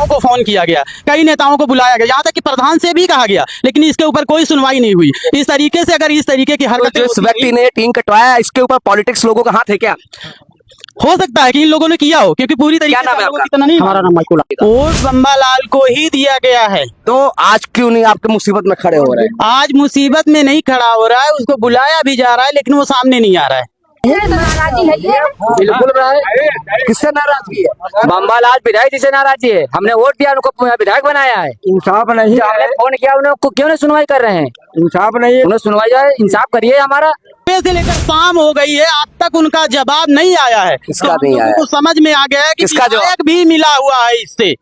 नेताओं को फोन किया गया, कई नेताओं को बुलाया गया, यहाँ तक कि प्रधान से भी कहा गया, लेकिन इसके ऊपर कोई सुनवाई नहीं हुई। इस तरीके से अगर इस तरीके की हरकतें जिस व्यक्ति ने टीम कटवाया इसके ऊपर पॉलिटिक्स लोगों का हाथ है क्या? हो सकता है कि इन लोगों ने किया हो, क्योंकि पूरी तरीके क्या नाम है से आपका? इतना नहीं। हमारा नाम माइकुल। वोट बम्बालाल को ही दिया गया है। तो आज क्यों नहीं आपके मुसीबत में खड़े हो रहे हैं? आज मुसीबत में नहीं खड़ा हो रहा है, उसको बुलाया भी जा रहा है, लेकिन वो सामने नहीं आ रहा है। नाराजी है ये। बिल्कुल रहा है। किससे नाराजगी है? बम्बालाल विधायक जी से नाराजी है। हमने वोट दिया, उनको विधायक बनाया है। इंसाफ नहीं हमने है, फोन किया, उनको क्यों नहीं सुनवाई कर रहे हैं? इंसाफ नहीं है। उन्हें सुनवाई जाए, इंसाफ करिए हमारा। सुबह से लेकर शाम हो गई है, अब तक उनका जवाब नहीं आया है। किसका तो हम नहीं लोगों आया? को समझ में आ गया है कि किसका जवाब? विधायक भी मिला हुआ है इससे।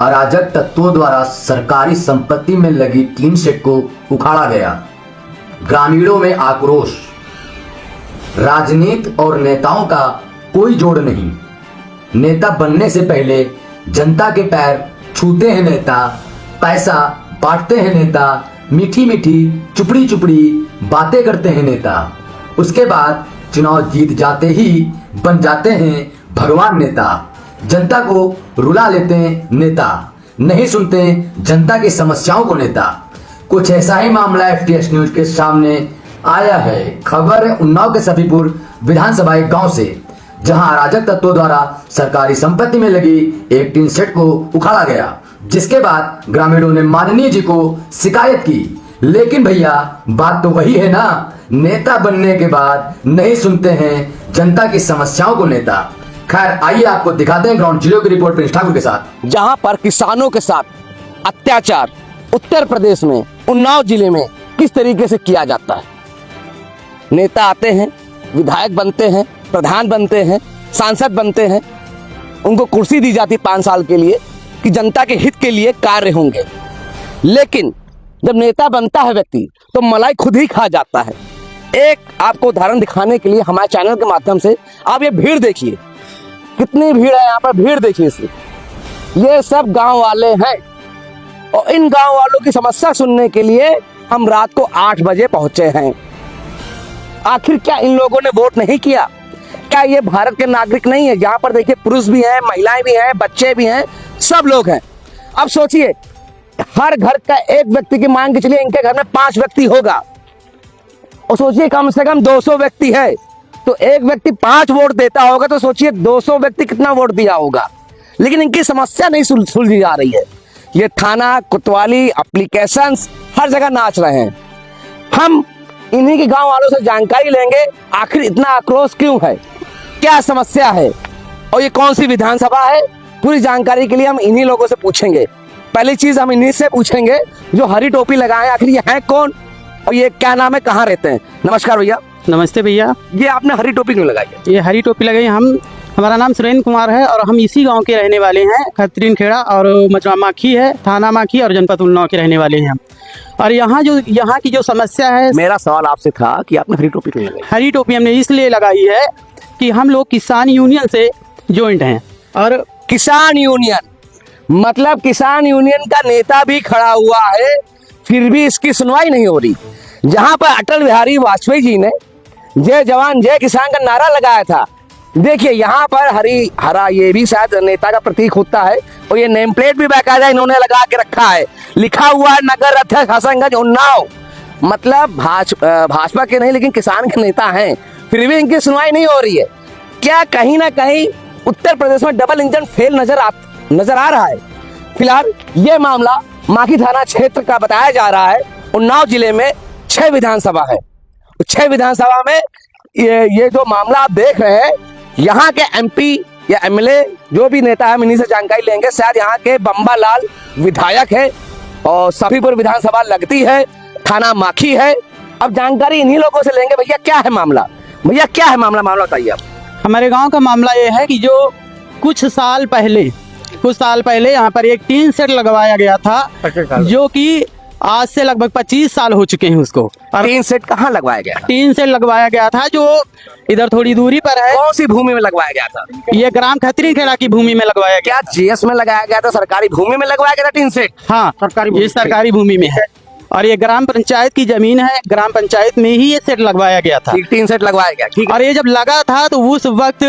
अराजक तत्वों द्वारा सरकारी संपत्ति में लगी टीन शेड को उखाड़ा गया। ग्रामीणों में आक्रोश। राजनीति और नेताओं का कोई जोड़ नहीं। नेता बनने से पहले जनता के पैर छूते हैं नेता, पैसा बांटते हैं नेता, मीठी मीठी चुपड़ी चुपड़ी बातें करते हैं नेता। उसके बाद चुनाव जीत जाते ही बन जाते हैं भगवान नेता। जनता को रुला लेते हैं नेता, नहीं सुनते जनता की समस्याओं को नेता। कुछ ऐसा ही मामला FTS न्यूज के सामने आया है। खबर है उन्नाव के सफीपुर विधानसभा एक गांव से, जहां अराजक तत्वों द्वारा सरकारी संपत्ति में लगी एक टीन शेड को उखाड़ा गया, जिसके बाद ग्रामीणों ने माननीय जी को शिकायत की। लेकिन भैया बात तो वही है ना, नेता बनने के बाद नहीं सुनते हैं जनता की समस्याओं को नेता। खैर आइए आपको दिखाते हैं ग्राउंड जीरो की रिपोर्ट प्रिंस ठाकुर के साथ। जहां पर किसानों के साथ अत्याचार उत्तर प्रदेश में उन्नाव जिले में किस तरीके से किया जाता है। नेता आते हैं, विधायक बनते हैं, प्रधान बनते हैं, सांसद बनते हैं, उनको कुर्सी दी जाती 5 साल के लिए कि जनता के हित के लिए कार्य होंगे। लेकिन जब नेता बनता है व्यक्ति तो मलाई खुद ही खा जाता है। एक आपको उदाहरण दिखाने के लिए हमारे चैनल के माध्यम से आप ये भीड़ देखिए, कितनी भीड़ है यहाँ पर, भीड़ देखिए सिर्फ। ये सब गांव वाले हैं और इन गांव वालों की समस्या सुनने के लिए हम रात को 8 बजे पहुंचे हैं। आखिर क्या इन लोगों ने वोट नहीं किया? क्या ये भारत के नागरिक नहीं है? यहाँ पर देखिए पुरुष भी हैं, महिलाएं भी हैं, बच्चे भी हैं, सब लोग हैं। अब सोचिए हर घर का एक व्यक्ति की मान के चलिए इनके घर में 5 व्यक्ति होगा और सोचिए कम से कम 200 व्यक्ति है, तो एक व्यक्ति 5 वोट देता होगा तो सोचिए 200 व्यक्ति कितना वोट दिया होगा। लेकिन इनकी समस्या नहीं सुलझी जा रही है। ये थाना, कोतवाली, एप्लीकेशंस हर जगह नाच रहे हैं। हम इन्हीं के गांव वालों से जानकारी लेंगे आखिर इतना आक्रोश क्यों है, क्या समस्या है और ये कौन सी विधानसभा है। पूरी जानकारी के लिए हम इन्हीं लोगों से पूछेंगे। पहली चीज हम इन्हीं से पूछेंगे जो हरी टोपी लगाए, आखिर ये हैं कौन और ये क्या नाम है, कहाँ रहते हैं। नमस्कार भैया। नमस्ते भैया। ये आपने हरी टोपी क्यों लगाई है? ये हरी टोपी लगाई, हमारा नाम सुरेंद्र कुमार है और हम इसी गांव के रहने वाले हैं। खतरीन खेड़ा और मचरा माखी है, थाना माखी और जनपद उन्नाव के रहने वाले हैं हम। और यहाँ की जो समस्या है, मेरा सवाल आपसे था कि आपने हरी टोपी क्यों लगाई? हरी टोपी हमने इसलिए लगाई है कि हम लोग किसान यूनियन से ज्वाइंट हैं। और किसान यूनियन मतलब किसान यूनियन का नेता भी खड़ा हुआ है, फिर भी इसकी सुनवाई नहीं हो रही। जहां पर अटल बिहारी वाजपेयी जी ने जय जवान जय किसान का नारा लगाया था, देखिए यहाँ पर हरा ये भी शायद नेता का प्रतीक होता है और ये नेम प्लेट भी बाकायदा इन्होंने लगा के रखा है, लिखा हुआ है नगर अध्यक्ष हसनगंज उन्नाव। मतलब भाजपा के नहीं लेकिन किसान के नेता हैं, फिर भी इनकी सुनवाई नहीं हो रही है। क्या कहीं ना कहीं उत्तर प्रदेश में डबल इंजन फेल नजर आ रहा है? फिलहाल ये मामला माखी थाना क्षेत्र का बताया जा रहा है। उन्नाव जिले में 6 विधानसभा है, 6 विधानसभा में ये जो मामला आप देख रहे हैं, यहाँ के MP या MLA जो भी नेता है, इन्हीं से जानकारी लेंगे। शायद यहाँ के बम्बालाल विधायक है और सफीपुर विधानसभा लगती है, थाना माखी है। अब जानकारी इन्हीं लोगों से लेंगे। भैया क्या है मामला? भैया क्या है मामला बताइए आप। हमारे गांव का मामला ये है कि जो कुछ साल पहले यहाँ पर एक टीन शेड लगवाया गया था, जो कि आज से लगभग 25 साल हो चुके हैं उसको। और टीन शेड कहाँ लगवाया गया था? टीन शेड लगवाया गया था जो इधर थोड़ी दूरी पर है। कौन सी भूमि में लगवाया गया था? ये ग्राम खतरी खेड़ा की भूमि में लगवाया गया। क्या GS में लगाया गया था? सरकारी भूमि में लगवाया गया था टीन शेड? हाँ, ये सरकारी भूमि में है। और ये ग्राम पंचायत की जमीन है, ग्राम पंचायत में ही ये सेट लगवाया गया था। टीन सेट लगवाया गया, ठीक है। और ये जब लगा था तो उस वक्त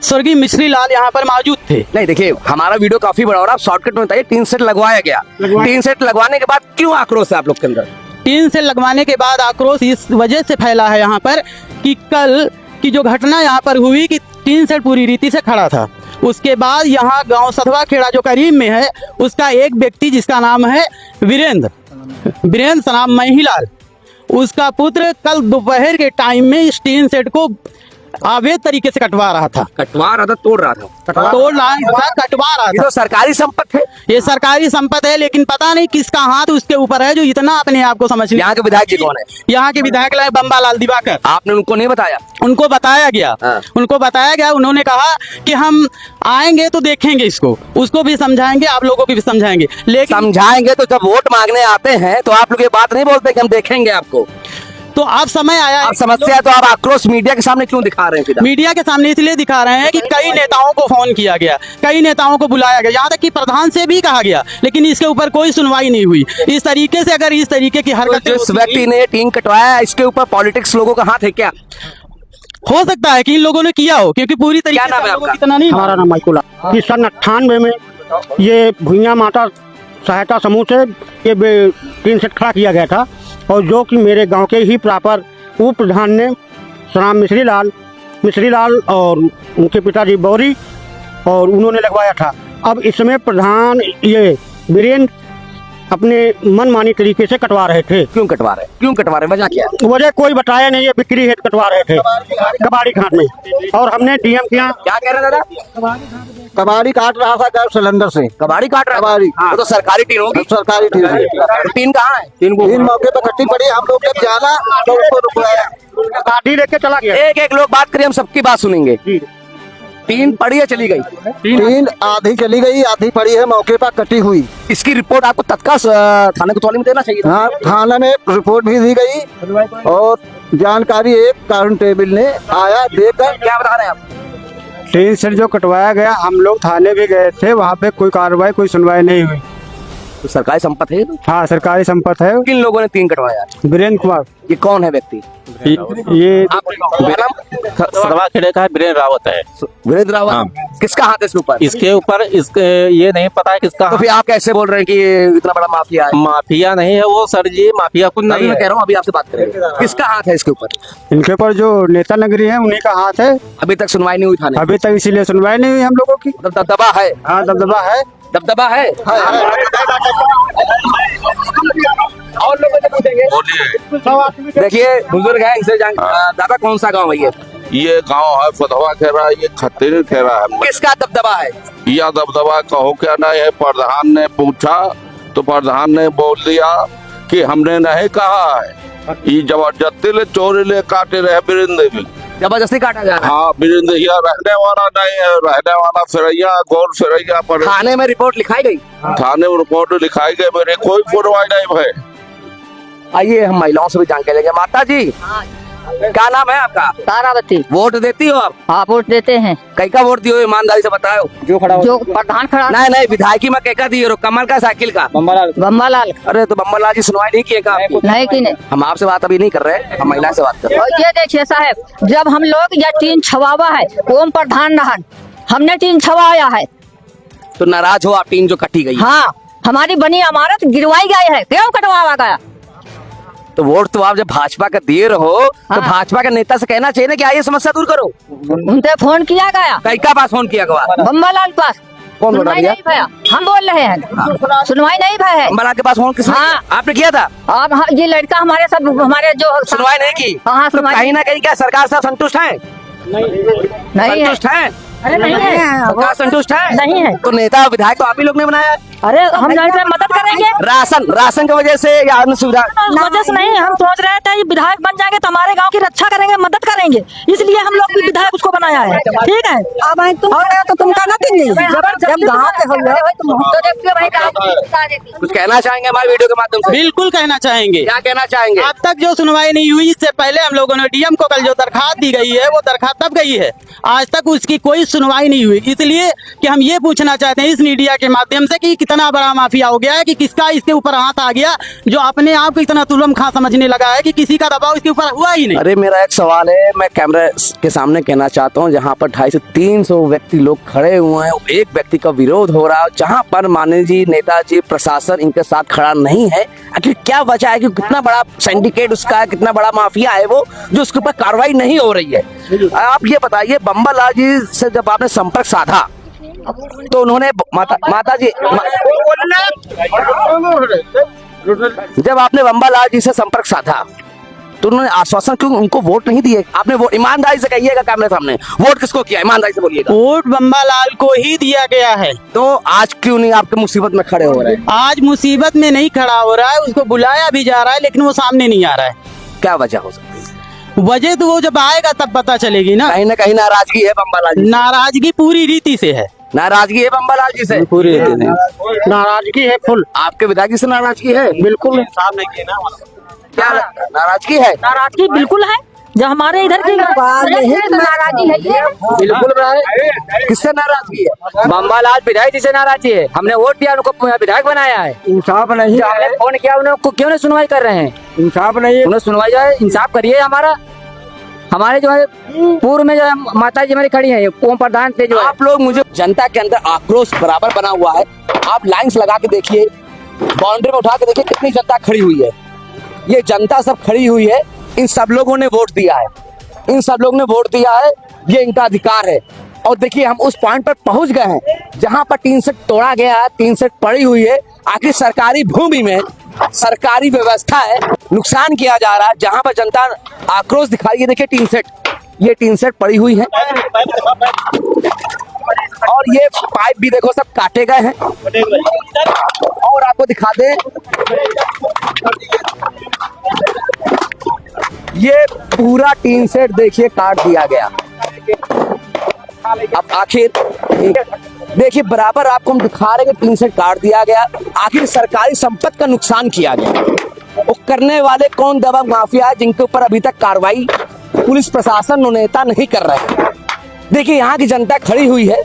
स्वर्गीय मिश्री लाल यहाँ पर मौजूद थे। नहीं देखिए, हमारा वीडियो काफी बड़ा हो रहा है, आप शॉर्टकट में बताइए। टीन सेट लगवाया गया, टीन सेट लगवाने के बाद क्यों आक्रोश है आप लोग के अंदर? टीन सेट लगवाने के बाद आक्रोश इस वजह से फैला है यहाँ पर कि कल की जो घटना यहाँ पर हुई कि टीन सेट पूरी रीति से खड़ा था, उसके बाद यहाँ गांव सधवा खेड़ा जो करीब में है, उसका एक व्यक्ति जिसका नाम है वीरेंद्र सनाम महिलाल, उसका पुत्र कल दोपहर के टाइम में इस टीन सेट को अवैध तरीके से कटवा रहा था। कटवा रहा था, तोड़ रहा था, कटवा रहा ये था। तो सरकारी संपत्ति है, ये सरकारी संपत्ति है, लेकिन पता नहीं किसका हाथ उसके ऊपर है जो इतना अपने आप को समझ। यहाँ के विधायक जी कौन है? यहाँ के विधायक बम्बालाल दिवाकर। आपने उनको नहीं बताया? उनको बताया गया, हाँ। उनको बताया गया। उन्होंने कहा कि हम आएंगे तो देखेंगे इसको, उसको भी समझाएंगे, आप लोगों को भी समझाएंगे। लेकिन समझाएंगे तो जब वोट मांगने आते हैं तो आप लोग ये बात नहीं बोलते कि हम देखेंगे आपको। तो अब समय आया है, अब समस्या है तो आप आक्रोश मीडिया के सामने क्यों दिखा रहे हैं फिर? मीडिया के सामने इसलिए दिखा रहे हैं कि कई नेताओं को फोन किया गया, कई नेताओं को बुलाया गया, यहाँ तक कि प्रधान से भी कहा गया, लेकिन इसके ऊपर कोई सुनवाई नहीं हुई। इस तरीके से अगर इस तरीके की हरकत जिस व्यक्ति ने टीन कटवाया इसके ऊपर पॉलिटिक्स लोगों का हाथ है क्या? हो सकता है कि इन लोगों ने किया हो, क्योंकि पूरी तरीके क्या नाम से है लोगों आपका? को इतना नहीं। हमारा नाम माइकुला। कि सन 98 में ये भुइयां माता सहायता समूह से ये टीन सेट खड़ा किया गया था, और जो कि मेरे गांव के ही प्रॉपर उप प्रधान ने सनाम मिश्री लाल और उनके पिताजी बौरी, और उन्होंने लगवाया था। अब इसमें प्रधान ये वीरेंद्र अपने मनमानी तरीके से कटवा रहे थे। क्यों कटवा रहे वजह क्या है? वजह कोई बताया नहीं, ये बिक्री हेतु कटवा रहे थे कबाड़ी घाट में। और हमने डीएम किया, क्या कह रहे दादा? कबाड़ी काट रहा था गैस सिलेंडर से। कबाड़ी काट रहा है? कबाड़ी। वो तो सरकारी टीन होगी। सरकारी टीम है। टीन कहाँ है? तीन मौके पर कट्टी पड़ी, हम लोग जब जाना तो उसको रुकवाया, काटी लेके चला गया। एक एक लोग बात करिए, हम सबकी बात सुनेंगे। टीन पड़ी है, चली गई? टीन आधी चली गई, आधी पड़ी है मौके पर कटी हुई। इसकी रिपोर्ट आपको तत्काल थाने कोतवाली में देना चाहिए था। हाँ, थाना में रिपोर्ट भी दी गई और जानकारी एक कांस्टेबल ने आया देकर। क्या बता रहे हैं आप? टीन सेट जो कटवाया गया, हम लोग थाने भी गए थे, वहाँ पे कोई कार्रवाई कोई सुनवाई नहीं हुई। तो सरकारी संपत्ति है? हाँ, सरकारी संपत्ति है। किन लोगों ने टीन कटवाया? वीरेंद्र कुमार। ये कौन है व्यक्ति? ये सदवा खेड़े का वीरेंद्र रावत है। वीरेंद्र रावत। हाँ। किसका हाथ है इसके ऊपर? इसके ऊपर इसके ये नहीं पता है किसका तो फिर आप कैसे बोल रहे हैं कि ये इतना बड़ा माफिया है? माफिया नहीं है वो सर जी, माफिया कुछ अभी नहीं मैं है। कह रहा हूँ, अभी आपसे बात करेंगे। किसका हाथ है इसके ऊपर? इनके ऊपर जो नेता नगरी है उन्हीं का हाथ है। अभी तक सुनवाई नहीं हुई थाने? अभी तक इसीलिए सुनवाई नहीं हुई हम लोगों की। मतलब दबदबा है? हाँ, दबदबा है। दबदबा है। और लोगों से पूछेंगे। देखिए बुजुर्ग है, इनसे दादा कौन सा गाँव है ये गांव है फतवा खेरा, ये खत्तेरी खेरा है। किसका दबदबा है? यह दबदबा कहो क्या नहीं है। प्रधान ने पूछा तो प्रधान ने बोल दिया कि हमने नहीं कहा है। ये जबरदस्ती ले चोरी ले काटे रहे वीरेंद्र भी। जबरदस्ती काटा जा रहा है? हाँ, वीरेंद्र यहाँ रहने वाला नहीं है, रहने वाला फिरैया गोल फिरैया पर। थाने में रिपोर्ट लिखाई गई? थाने में रिपोर्ट लिखाई गई, मेरे कोई सुनवाई नहीं है। आइए हम महिलाओं से भी जानकारी लेंगे। माता जी, क्या नाम है आपका? तारावती। वोट देती हो आप? हाँ, वोट देते हैं। कई का वोट दियो, ईमानदारी से बताओ। जो खड़ा हो। जो प्रधान खड़ा। नहीं नहीं, विधायकी में कई का दियो? कमल का, साइकिल का? बम्बालाल। अरे तो बम्बालाल जी सुनवाई नहीं किए का आपकी? नहीं की नहीं। हम आपसे बात अभी नहीं कर रहे हैं, हम महिला से बात कर रहे हैं। और ये देखिए साहब, जब हम लोग ये टीन छवावा है, ओम प्रधान रहन, हमने टीन छवाया है। तो नाराज हो आप? टीन जो कटी गई? हाँ, हमारी बनी इमारत गिरवाई गई है, क्यों कटवावा गया? तो वोट तो आप जब भाजपा का दिए रहो तो हाँ। भाजपा के नेता से कहना चाहिए ना कि आइए समस्या दूर करो। उनसे फोन किया गया, कई का पास फोन किया गया? बम्बालाल पास। कौन बोल सुनवाई रहा नहीं भया, हम बोल रहे हैं। सुनवाई नहीं भया है। बम्बालाल के पास फोन किसने हाँ। किया? आपने किया था? अब ये लड़का हमारे सब हमारे जो सुनवाई नहीं की? हाँ, तो सुनवाई कहीं ना कहीं क्या सरकार से संतुष्ट है? नहीं है। संतुष्ट है? अरे नहीं है, सरकार संतुष्ट है? नहीं है। तो नेता विधायक तो आप ही लोग ने बनाया। अरे हम इनसे मदद करेंगे। राशन की वजह से या अन्य सुविधा? वजह से नहीं, हम सोच रहे थे विधायक बन जाएंगे तो हमारे गांव की रक्षा करेंगे, मदद करेंगे, इसलिए हम लोग भी विधायक उसको बनाया है। ठीक है, अब तुम तो तुम कहना नहीं, जब गाँव के हो। कुछ कहना चाहेंगे हमारे वीडियो के माध्यम से? बिल्कुल कहना चाहेंगे। क्या कहना चाहेंगे? अब तक जो सुनवाई नहीं हुई, इससे पहले हम लोगों ने डीएम को कल जो दरखास्त दी गई है वो दरखास्त तब गई है, आज तक उसकी कोई सुनवाई नहीं हुई। इसलिए कि हम ये पूछना चाहते हैं इस मीडिया के माध्यम से कि इतना बड़ा माफिया हो गया है कि किसका इसके ऊपर हाथ आ गया, जो अपने आप को इतना तुलम खा समझने लगा है कि किसी का दबाव इसके ऊपर हुआ ही नहीं। अरे मेरा एक सवाल है, मैं कैमरे के सामने कहना चाहता हूँ, जहाँ पर 250 से 300 व्यक्ति लोग खड़े हुए हैं, एक व्यक्ति का विरोध हो रहा है, जहाँ पर माननीय जी नेताजी प्रशासन इनके साथ खड़ा नहीं है, आखिर क्या वजह है कि कितना बड़ा सिंडिकेट उसका है, कितना बड़ा माफिया है वो, जो उसके ऊपर कार्रवाई नहीं हो रही है। आप ये बताइए, बम्बालाल जी से जब आपने संपर्क साधा तो उन्होंने माता जी जब आपने बम्बालाल जी से संपर्क साधा तो उन्होंने आश्वासन क्यों उनको वोट नहीं दिए? आपने वो ईमानदारी से कहिएगा कैमरे सामने, वोट किसको किया, ईमानदारी से बोलिएगा। वोट बम्बालाल को ही दिया गया है। तो आज क्यों नहीं आपके मुसीबत में खड़े हो रहे हैं? आज मुसीबत में नहीं खड़ा हो रहा है, उसको बुलाया भी जा रहा है लेकिन वो सामने नहीं आ रहा है। क्या वजह हो सकती है? वजह तो वो जब आएगा तब पता चलेगी ना कहीं नाराजगी है बम्बालाल जी, नाराजगी पूरी रीति से है। नाराजगी है बम्बालाल जी से, पूरी रीति से नाराजगी है फुल। आपके विधायक जी से नाराजगी है? बिल्कुल क्या लगता है? नाराजगी है? नाराजगी बिल्कुल है, जो हमारे इधर की नाराजगी है ये। बिल्कुल है। किससे नाराजगी है? बम्बालाल विधायक जी से नाराज है। हमने वोट दिया, उनको विधायक बनाया है। इंसाफ नहीं जो हमने फोन किया उनको क्यों नहीं सुनवाई कर रहे हैं? इंसाफ नहीं उन्हें सुनवाई जाए, इंसाफ करिए। हमारे जो है पूर्व में जो है माता जी हमारी खड़ी है, ओम प्रधान थे जो है। आप लोग, मुझे जनता के अंदर आक्रोश बराबर बना हुआ है। आप लाइंस लगा के देखिए, बाउंड्री में उठा के देखिए कितनी जनता खड़ी हुई है। ये जनता सब खड़ी हुई है, इन सब लोगों ने वोट दिया है, इन सब लोगों ने वोट दिया है, ये इनका अधिकार है। और देखिए हम उस पॉइंट पर पहुंच गए हैं जहां पर टीन सेट तोड़ा गया है, टीन सेट पड़ी हुई है। आखिर सरकारी भूमि में सरकारी व्यवस्था है, नुकसान किया जा रहा है, जहां पर जनता आक्रोश दिखाई। ये देखिए टीन सेट, ये टीन सेट पड़ी हुई है और ये पाइप भी देखो सब काटे गए हैं। और आपको दिखा दें, ये पूरा टीन सेट देखिए काट दिया गया। अब आखिर देखिए बराबर आपको हम दिखा रहे हैं कि टीन सेट काट दिया गया। आखिर सरकारी संपत्ति का नुकसान किया गया। वो करने वाले कौन दबंग माफिया है जिनके ऊपर अभी तक कार्रवाई पुलिस प्रशासन और नेता नहीं कर रहे हैं। देखिए यहाँ की जनता खड़ी हुई है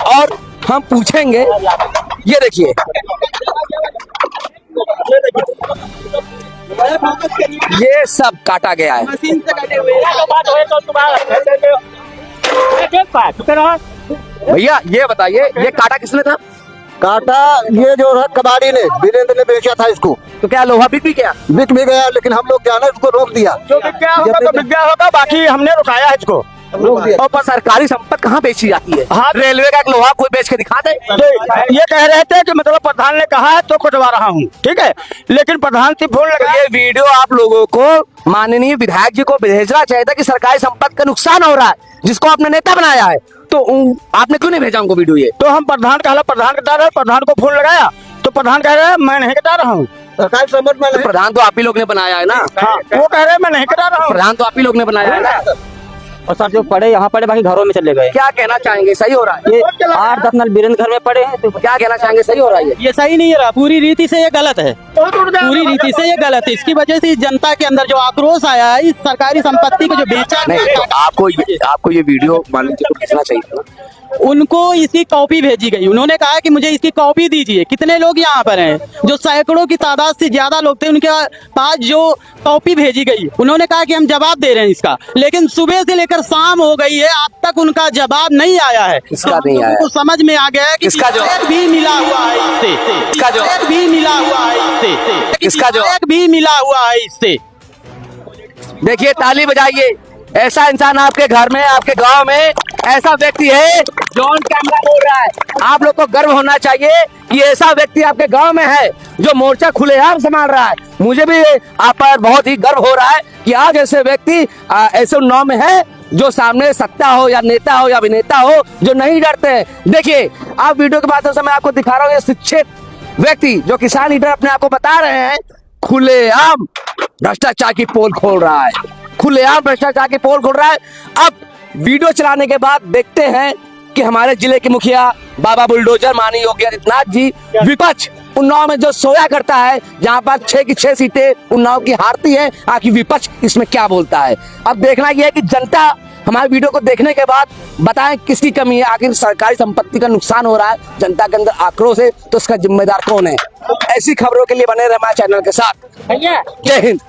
और हम पूछेंगे, ये देखिए ये सब काटा गया है। मशीन से कटे हुए भैया ये बताइए, ये काटा किसने था? काटा ये जो है कबाड़ी ने, वीरेंद्र ने बेचा था इसको। तो क्या लोहा बिक भी गया? बिक भी गया, लेकिन हम लोग क्या ना इसको रोक दिया। जो विज्ञा होगा तो विज्ञा होगा, बाकी हमने रुकाया है इसको। रोक दिया। और पर सरकारी संपत्ति कहाँ बेची जाती है? हाँ। रेलवे का एक लोहा कोई बेच के दिखा दे। ये कह रहे थे कि मतलब प्रधान ने कहा है तो कटवा रहा हूँ, ठीक है, लेकिन प्रधान से फोन तो लगा। ये वीडियो आप लोगों को माननीय विधायक जी को भेजना चाहिए था कि सरकारी संपत्ति का नुकसान हो रहा है, जिसको आपने नेता बनाया है, तो आपने क्यों नहीं भेजा उनको वीडियो? ये तो हम प्रधान कहला, प्रधान कटा रहे, प्रधान को फोन लगाया तो प्रधान कह रहे हैं मैं नहीं कटा रहा हूँ। सरकारी संपत्ति में तो प्रधान तो आप ही लोग ने बनाया है ना? हाँ, वो कह रहे हैं मैं नहीं कटा रहा हूँ। प्रधान तो आप ही लोग ने बनाया है ना? और सर जो पड़े यहाँ पड़े, बाकी घरों में चले गए। क्या कहना चाहेंगे, सही हो रहा है? ये 8-10 नल वीरेंद्र घर में पड़े हैं। तो क्या कहना चाहेंगे, सही हो रहा है? ये सही नहीं रहा, पूरी रीति से ये गलत है, पूरी रीति से ये गलत है। इसकी वजह से जनता के अंदर जो आक्रोश आया है, इस सरकारी संपत्ति को जो बेचा नहीं, तो आपको ये वीडियो मान लीजिए को भेजना चाहिए था। उनको इसकी कॉपी भेजी गई। उन्होंने कहा कि मुझे इसकी कॉपी दीजिए। कितने लोग यहाँ पर हैं, जो सैकड़ों की तादाद से ज्यादा लोग थे, उनके पास जो कॉपी भेजी गई, उन्होंने कहा कि हम जवाब दे रहे हैं इसका, लेकिन सुबह से लेकर शाम हो गई है, अब तक उनका जवाब नहीं आया है। किसका नहीं आया? तो समझ में आ गया है कि किसका जवाब? विधायक भी मिला हुआ है इससे, किसका जवाब? विधायक भी मिला हुआ है इससे, किसका जवाब? विधायक भी मिला हुआ है इससे। देखिए ताली बजाइए, ऐसा इंसान आपके घर में, आपके गांव में ऐसा व्यक्ति है जो ऑन कैमरा बोल रहा है। आप लोग को गर्व होना चाहिए कि ऐसा व्यक्ति आपके गांव में है जो मोर्चा खुलेआम संभाल रहा है। मुझे भी आप पर बहुत ही गर्व हो रहा है कि आज ऐसे व्यक्ति ऐसे उन्नाव में है जो सामने सत्ता हो या नेता हो या अभिनेता हो, जो नहीं डरते हैं। देखिए आप वीडियो के माध्यम से मैं आपको दिखा रहा हूँ, ये शिक्षित व्यक्ति जो किसान लीडर अपने आप को बता रहे हैं, खुलेआम भ्रष्टाचार की पोल खोल रहा है, खुलेआम भ्रष्टाचार की पोल खोल रहा है। अब वीडियो चलाने के बाद देखते हैं कि हमारे जिले के मुखिया बाबा बुलडोजर माननीय योगी आदित्यनाथ जी विपक्ष उन्नाव में जो सोया करता है, जहां पर 6 की 6 सीटें उन्नाव की हारती है, आखिर विपक्ष इसमें क्या बोलता है। अब देखना यह है कि जनता हमारे वीडियो को देखने के बाद बताएं किसकी कमी है, आखिर सरकारी संपत्ति का नुकसान हो रहा है, जनता के अंदर आक्रोश है, तो इसका जिम्मेदार कौन है। ऐसी खबरों के लिए बने रहे हमारे चैनल के साथ। जय हिंद।